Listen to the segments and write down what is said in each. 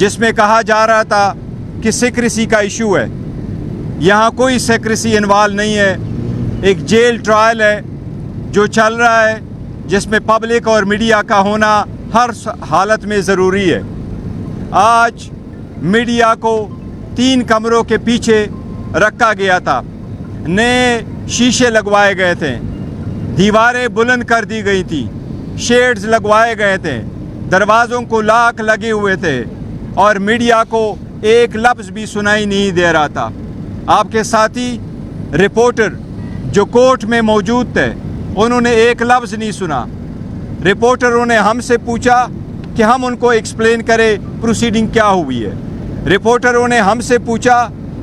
جس میں کہا جا رہا تھا کہ سیکریسی کا ایشو ہے. یہاں کوئی سیکریسی انوالو نہیں ہے. ایک جیل ٹرائل ہے جو چل رہا ہے جس میں پبلک اور میڈیا کا ہونا ہر حالت میں ضروری ہے. آج میڈیا کو 3 کمروں کے پیچھے رکھا گیا تھا. نئے شیشے لگوائے گئے تھے, دیواریں بلند کر دی گئی تھی, شیڈز لگوائے گئے تھے, دروازوں کو لاک لگے ہوئے تھے اور میڈیا کو ایک لفظ بھی سنائی نہیں دے رہا تھا. آپ کے ساتھی رپورٹر جو کورٹ میں موجود تھے انہوں نے ایک لفظ نہیں سنا. رپورٹروں نے ہم سے پوچھا کہ ہم ان کو ایکسپلین کرے پروسیڈنگ کیا ہوئی ہے. رپورٹروں نے ہم سے پوچھا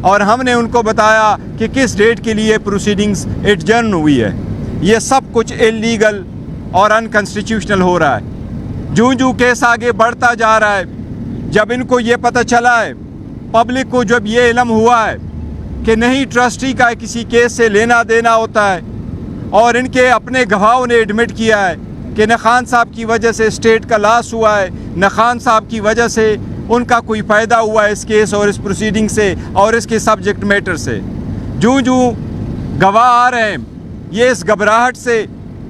اور ہم نے ان کو بتایا کہ کس ڈیٹ کے لیے پروسیڈنگز ایڈجرن ہوئی ہے. یہ سب کچھ انلیگل اور انکانسٹیٹیوشنل ہو رہا ہے. جو کیس آگے بڑھتا جا رہا ہے, جب ان کو یہ پتہ چلا ہے, پبلک کو جب یہ علم ہوا ہے کہ نہیں ٹرسٹی کا کسی کیس سے لینا دینا ہوتا ہے, اور ان کے اپنے گواہوں نے ایڈمٹ کیا ہے کہ نہ خان صاحب کی وجہ سے اسٹیٹ کا لاس ہوا ہے, نہ خان صاحب کی وجہ سے ان کا کوئی فائدہ ہوا ہے اس کیس اور اس پروسیڈنگ سے اور اس کے سبجیکٹ میٹر سے. جو گواہ آ رہے ہیں, یہ اس گھبراہٹ سے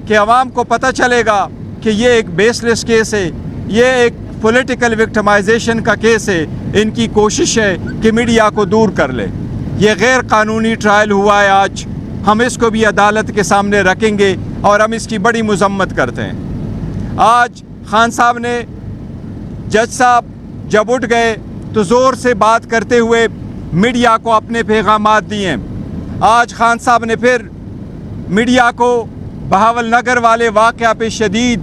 کہ عوام کو پتہ چلے گا کہ یہ ایک بیس لیس کیس ہے, یہ ایک پولیٹیکل وکٹمائزیشن کا کیس ہے, ان کی کوشش ہے کہ میڈیا کو دور کر لے. یہ غیر قانونی ٹرائل ہوا ہے. آج ہم اس کو بھی عدالت کے سامنے رکھیں گے اور ہم اس کی بڑی مذمت کرتے ہیں. آج خان صاحب نے, جج صاحب جب اٹھ گئے تو زور سے بات کرتے ہوئے میڈیا کو اپنے پیغامات دیے. آج خان صاحب نے پھر میڈیا کو بہاول نگر والے واقعہ پہ شدید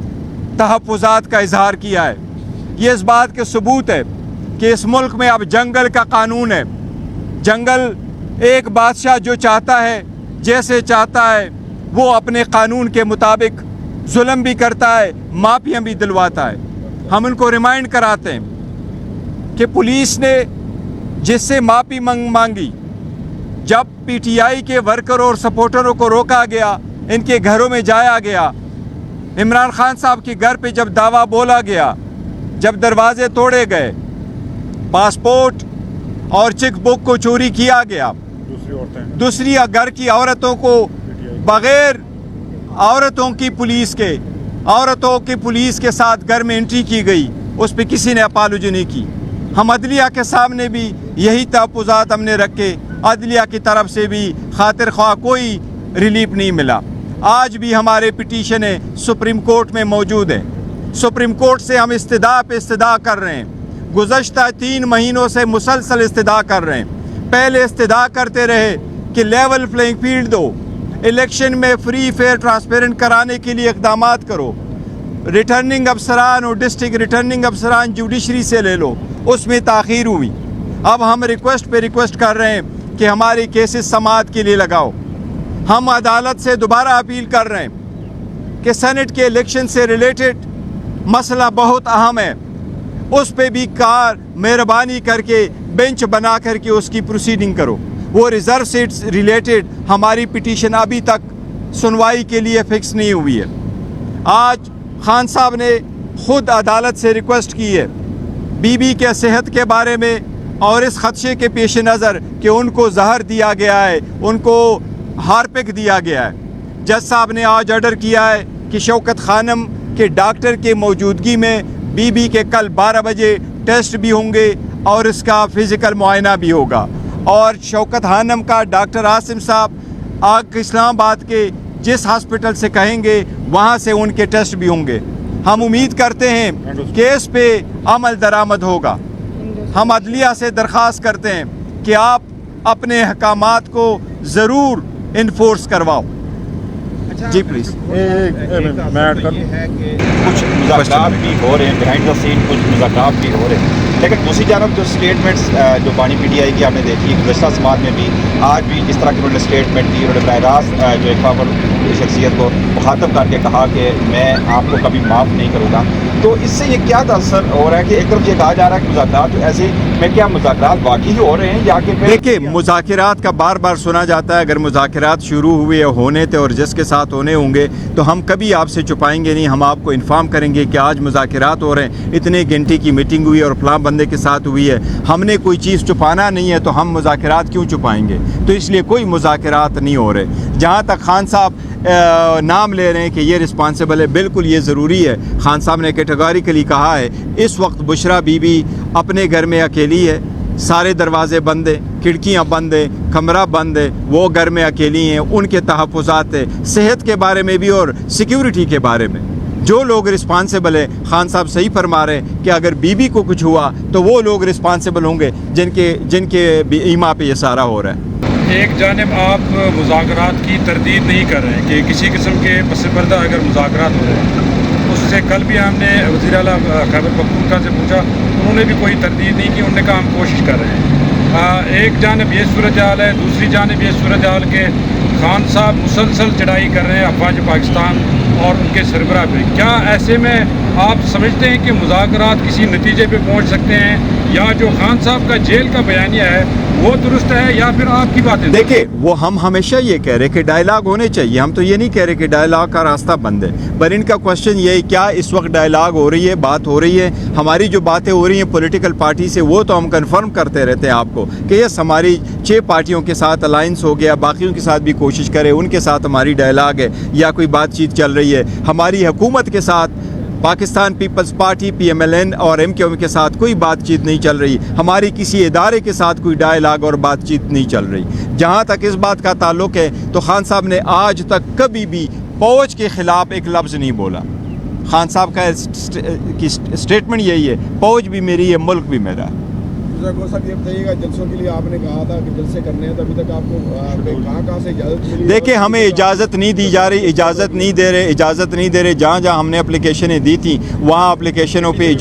تحفظات کا اظہار کیا ہے. یہ اس بات کے ثبوت ہے کہ اس ملک میں اب جنگل کا قانون ہے. جنگل ایک بادشاہ جو چاہتا ہے جیسے چاہتا ہے وہ اپنے قانون کے مطابق ظلم بھی کرتا ہے, معافیاں بھی دلواتا ہے. ہم ان کو ریمائنڈ کراتے ہیں کہ پولیس نے جس سے معافی مانگی, جب پی ٹی آئی کے ورکر اور سپورٹروں کو روکا گیا, ان کے گھروں میں جایا گیا, عمران خان صاحب کے گھر پہ جب دعویٰ بولا گیا, جب دروازے توڑے گئے, پاسپورٹ اور چیک بک کو چوری کیا گیا, دوسری گھر کی عورتوں کو بغیر عورتوں کی پولیس کے ساتھ گھر میں انٹری کی گئی, اس پہ کسی نے اپالوجی نہیں کی. ہم عدلیہ کے سامنے بھی یہی تحفظات ہم نے رکھے, عدلیہ کی طرف سے بھی خاطر خواہ کوئی ریلیف نہیں ملا. آج بھی ہمارے پٹیشنیں سپریم کورٹ میں موجود ہیں. سپریم کورٹ سے ہم استدعا پہ استدعا کر رہے ہیں. گزشتہ 3 مہینوں سے مسلسل استدعا کر رہے ہیں. پہلے استدعا کرتے رہے کہ لیول پلینگ فیلڈ دو, الیکشن میں فری فیئر ٹرانسپیرنٹ کرانے کے لیے اقدامات کرو, ریٹرننگ افسران اور ڈسٹرکٹ ریٹرننگ افسران جوڈیشری سے لے لو, اس میں تاخیر ہوئی. اب ہم ریکویسٹ پہ ریکویسٹ کر رہے ہیں کہ ہماری کیسز سماعت کے لیے لگاؤ. ہم عدالت سے دوبارہ اپیل کر رہے ہیں کہ سینٹ کے الیکشن سے ریلیٹڈ مسئلہ بہت اہم ہے, اس پہ بھی مہربانی کر کے بینچ بنا کر کے اس کی پروسیڈنگ کرو. وہ ریزرو سیٹس ریلیٹڈ ہماری پٹیشن ابھی تک سنوائی کے لیے فکس نہیں ہوئی ہے. آج خان صاحب نے خود عدالت سے ریکویسٹ کی ہے بی بی کے صحت کے بارے میں اور اس خدشے کے پیش نظر کہ ان کو زہر دیا گیا ہے, ان کو ہارپک دیا گیا ہے. جج صاحب نے آج آرڈر کیا ہے کہ شوکت خانم کے ڈاکٹر کے موجودگی میں بی بی کے کل 12 بجے ٹیسٹ بھی ہوں گے اور اس کا فزیکل معائنہ بھی ہوگا. اور شوکت خانم کا ڈاکٹر عاصم صاحب اسلام آباد کے جس ہاسپٹل سے کہیں گے وہاں سے ان کے ٹیسٹ بھی ہوں گے. ہم امید کرتے ہیں کہ اس پہ عمل درآمد ہوگا. ہم عدلیہ سے درخواست کرتے ہیں کہ آپ اپنے احکامات کو ضرور انفورس کرواؤ. G please. کچھ مذاکرات بھی ہو رہے ہیں بیہائنڈ دا سین, کچھ مذاکرات بھی ہو رہے ہیں, لیکن دوسری جانب جو اسٹیٹمنٹس جو بانی پی ٹی آئی کی آپ نے دیکھی گزشتہ سماعت میں بھی, آج بھی جس طرح کی انہوں نے اسٹیٹمنٹ دی, انہوں نے براہ راست جو ایک پاور شخصیت کو مخاطب کر کے کہا کہ میں آپ کو کبھی معاف نہیں کروں گا. تو اس سے یہ کیا تاثر ہو رہا ہے کہ ایک طرف یہ کہا جا رہا ہے کہ مذاکرات جو ایسے میں کیا مذاکرات واقعی ہو رہے ہیں یا کہ دیکھیں مذاکرات کا بار بار سنا جاتا ہے، اگر مذاکرات شروع ہوئے ہونے تھے اور جس کے ساتھ ہونے ہوں گے تو ہم کبھی آپ سے چھپائیں گے نہیں، ہم آپ کو انفارم کریں گے کہ آج مذاکرات ہو رہے ہیں، اتنے گھنٹے کی میٹنگ ہوئی اور فلاں بندے کے ساتھ ہوئی ہے، ہم نے کوئی چیز چھپانا نہیں ہے تو ہم مذاکرات کیوں چھپائیں گے؟ تو اس لیے کوئی مذاکرات نہیں ہو رہے۔ جہاں تک خان صاحب نام لے رہے ہیں کہ یہ رسپانسبل ہے، بالکل یہ ضروری ہے۔ خان صاحب نے کیٹیگوریکلی کہا ہے اس وقت بشرا بی بی اپنے گھر میں اکیلی ہے، سارے دروازے بند ہیں، کھڑکیاں بند ہیں، کمرہ بند ہے، وہ گھر میں اکیلی ہیں، ان کے تحفظات ہیں صحت کے بارے میں بھی اور سیکیورٹی کے بارے میں۔ جو لوگ رسپانسبل ہیں، خان صاحب صحیح فرما رہے ہیں کہ اگر بی بی کو کچھ ہوا تو وہ لوگ رسپانسبل ہوں گے جن کے ایما پہ یہ سارا ہو رہا ہے۔ ایک جانب آپ مذاکرات کی تردید نہیں کر رہے ہیں کہ کسی قسم کے پس پردہ اگر مذاکرات ہو رہے ہیں، اس سے کل بھی ہم نے وزیر اعلیٰ خیبر پختونخوا سے پوچھا، انہوں نے بھی کوئی تردید نہیں کی، انہوں نے کہا ہم کوشش کر رہے ہیں۔ ایک جانب یہ صورتحال ہے، دوسری جانب یہ صورتحال کہ خان صاحب مسلسل چڑھائی کر رہے ہیں افواج پاکستان اور ان کے سربراہ پہ۔ کیا ایسے میں آپ سمجھتے ہیں کہ مذاکرات کسی نتیجے پہ پہنچ سکتے ہیں، یا جو خان صاحب کا جیل کا بیانیہ ہے وہ درست ہے، یا پھر آپ کی باتیں؟ دیکھیں وہ ہم ہمیشہ یہ کہہ رہے کہ ڈائلاگ ہونے چاہیے، ہم تو یہ نہیں کہہ رہے کہ ڈائلاگ کا راستہ بند ہے، پر ان کا کوشچن یہ ہے کیا اس وقت ڈائلاگ ہو رہی ہے، بات ہو رہی ہے، ہماری جو باتیں ہو رہی ہیں پولیٹیکل پارٹی سے وہ تو ہم کنفرم کرتے رہتے ہیں آپ کو کہ یس ہماری 6 پارٹیوں کے ساتھ الائنس ہو گیا، باقیوں کے ساتھ بھی کوشش کرے، ان کے ساتھ ہماری ڈائلاگ ہے یا کوئی بات چیت چل رہی ہے، ہماری حکومت کے ساتھ پاکستان پیپلز پارٹی PMLN اور MKO کے ساتھ کوئی بات چیت نہیں چل رہی، ہماری کسی ادارے کے ساتھ کوئی ڈائلاگ اور بات چیت نہیں چل رہی۔ جہاں تک اس بات کا تعلق ہے تو خان صاحب نے آج تک کبھی بھی فوج کے خلاف ایک لفظ نہیں بولا۔ خان صاحب کا اسٹیٹمنٹ یہی ہے فوج بھی میری ہے، ملک بھی میرا ہے۔ صاحب یہ بتائیے گا جلسوں کے لیے آپ نے کہا تھا کہ جلسے کرنے ہیں، تو ابھی تک آپ کو کہاں سے اجازت ملی؟ دیکھیں ہمیں اجازت نہیں دی جا رہی، اجازت نہیں دے رہے، جہاں جہاں ہم نے اپلیکیشنیں دی تھیں وہاں اپلیکیشنوں پہ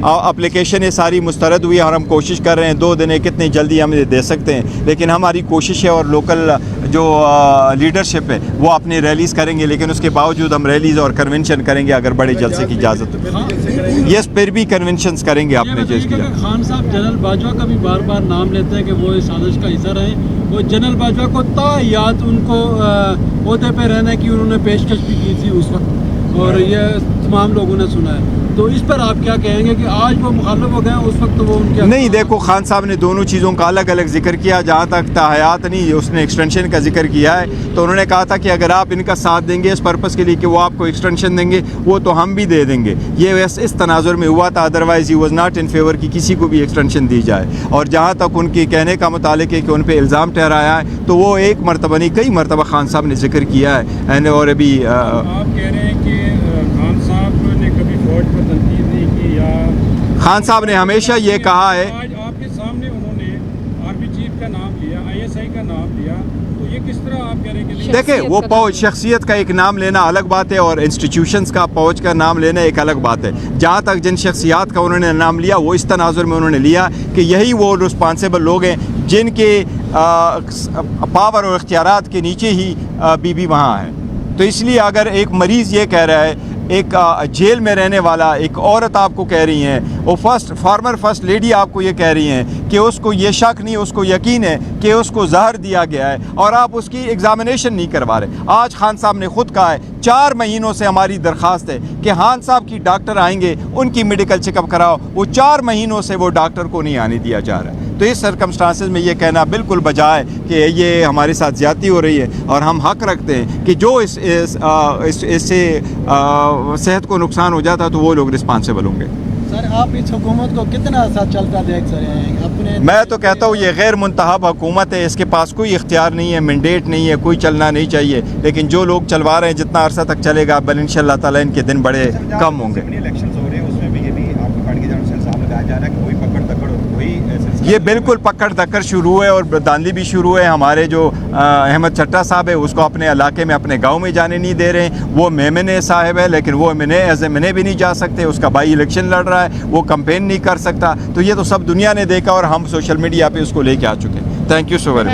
اپلیکیشنیں ساری مسترد ہوئی اور ہم کوشش کر رہے ہیں 2 دن کتنی جلدی ہم دے سکتے ہیں، لیکن ہماری کوشش ہے اور لوکل جو لیڈرشپ ہے وہ اپنی ریلیز کریں گے، لیکن اس کے باوجود ہم ریلیز اور کنونشن کریں گے اگر بڑے جلسے کی اجازت یس پھر بھی کنونشنز کریں گے اپنے جیس کی۔ خان صاحب جنرل باجوہ کا بھی بار بار نام لیتے ہیں کہ وہ اس سازش کا حصہ رہے، وہ جنرل باجوہ کو یاد ان کو عہدے پہ رہنے کی انہوں نے پیشکش بھی کی تھی اس وقت، اور یہ تمام لوگوں نے سنا ہے، تو اس پر آپ کیا کہیں گے کہ آج وہ مخالف ہو گئے ہیں، اس وقت تو وہ ان کے نہیں؟ دیکھو خان صاحب نے دونوں چیزوں کا الگ الگ ذکر کیا، جہاں تک تحیات نہیں اس نے ایکسٹینشن کا ذکر کیا ہے تو انہوں نے کہا تھا کہ اگر آپ ان کا ساتھ دیں گے اس پرپس کے لیے کہ وہ آپ کو ایکسٹینشن دیں گے وہ تو ہم بھی دے دیں گے، یہ اس تناظر میں ہوا تھا، otherwise he was not in favour کی کسی کو بھی ایکسٹینشن دی جائے۔ اور جہاں تک ان کے کہنے کا متعلق ہے کہ ان پہ الزام ٹھہرایا ہے تو وہ ایک مرتبہ نہیں کئی مرتبہ خان صاحب نے ذکر کیا ہے، اور ابھی آپ کہہ رہے ہیں کہ خان صاحب نے کبھی فوج پر تنقید نہیں کی، یا خان صاحب نے ہمیشہ یہ کہا ہے، آج آپ کے سامنے انہوں نے آرمی چیف کا نام لیا، ISI کا نام لیا، تو یہ کس طرح آپ کہہ رہے ہیں کہ دیکھیں وہ فوج شخصیت کا ایک نام لینا الگ بات ہے اور انسٹیٹیوشنز کا فوج کا نام لینا ایک الگ بات ہے۔ جہاں تک جن شخصیات کا انہوں نے نام لیا وہ اس تناظر میں انہوں نے لیا کہ یہی وہ رسپانسبل لوگ ہیں جن کے پاور اور اختیارات کے نیچے ہی بی بی وہاں ہے۔ تو اس لیے اگر ایک مریض یہ کہہ رہا ہے، ایک جیل میں رہنے والا ایک عورت آپ کو کہہ رہی ہیں، وہ فارمر فرسٹ لیڈی آپ کو یہ کہہ رہی ہیں کہ اس کو یہ شک نہیں، اس کو یقین ہے کہ اس کو زہر دیا گیا ہے اور آپ اس کی ایگزامینیشن نہیں کروا رہے۔ آج خان صاحب نے خود کہا ہے 4 مہینوں سے ہماری درخواست ہے کہ خان صاحب کی ڈاکٹر آئیں گے، ان کی میڈیکل چیک اپ کراؤ، وہ 4 مہینوں سے وہ ڈاکٹر کو نہیں آنے دیا جا رہا ہے۔ تو اس سرکمسٹانسز میں یہ کہنا بالکل بجائے کہ یہ ہمارے ساتھ زیادتی ہو رہی ہے اور ہم حق رکھتے ہیں کہ جو اس سے صحت کو نقصان ہو جاتا تو وہ لوگ رسپانسبل ہوں گے۔ سر آپ اس حکومت کو کتنا ساتھ چلتا دیکھ رہے ہیں اپنے؟ میں تو کہتا ہوں یہ غیر منتخب حکومت ہے، اس کے پاس کوئی اختیار نہیں ہے، مینڈیٹ نہیں ہے، کوئی چلنا نہیں چاہیے، لیکن جو لوگ چلوا رہے ہیں جتنا عرصہ تک چلے گا بل انشاءاللہ تعالیٰ ان کے دن بڑے کم ہوں گے۔ الیکشنز ہو رہے ہیں اس میں بھی یہ بھی آپ کی پارٹی کے جانب سے الزام لگایا جا رہا ہے کہ وہی پکڑ دکڑ وہی یہ بالکل پکڑ دکڑ شروع ہے اور دھاندلی بھی شروع ہے۔ ہمارے جو احمد چٹا صاحب ہے اس کو اپنے علاقے میں اپنے گاؤں میں جانے نہیں دے رہے ہیں، وہ میمنے صاحب ہے لیکن وہ ایز اے بھی نہیں جا سکتے، اس کا بائی الیکشن لڑ رہا ہے، وہ کمپین نہیں کر سکتا، تو یہ تو سب دنیا نے دیکھا اور ہم سوشل میڈیا پہ اس کو لے کے آ چکے ہیں۔ Thank you so very